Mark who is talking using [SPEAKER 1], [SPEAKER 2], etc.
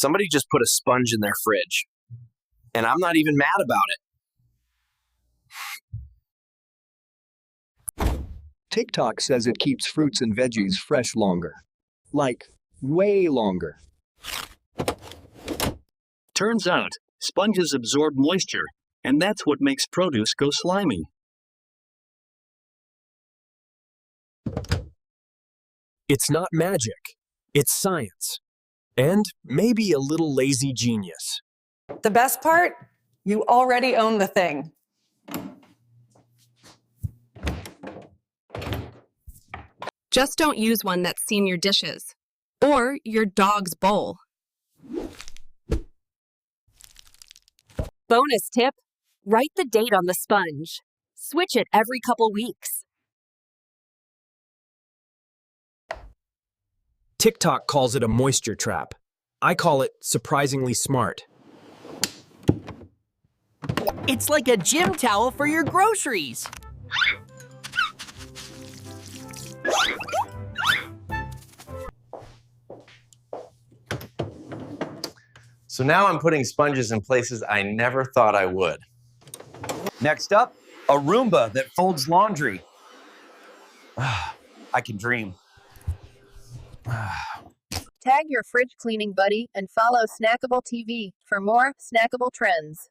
[SPEAKER 1] Somebody just put a sponge in their fridge, and I'm not even mad about it.
[SPEAKER 2] TikTok says it keeps fruits and veggies fresh longer. Like, way longer.
[SPEAKER 3] Turns out, sponges absorb moisture, and that's what makes produce go slimy.
[SPEAKER 4] It's not magic. It's science. And maybe a little lazy genius.
[SPEAKER 5] The best part? You already own the thing.
[SPEAKER 6] Just don't use one that's seen your dishes or your dog's bowl.
[SPEAKER 7] Bonus tip, write the date on the sponge. Switch it every couple weeks.
[SPEAKER 4] TikTok calls it a moisture trap. I call it surprisingly smart.
[SPEAKER 8] It's like a gym towel for your groceries.
[SPEAKER 9] So now I'm putting sponges in places I never thought I would. Next up, a Roomba that folds laundry. I can dream.
[SPEAKER 10] Tag your fridge cleaning buddy and follow Snackable TV for more Snackable Trends.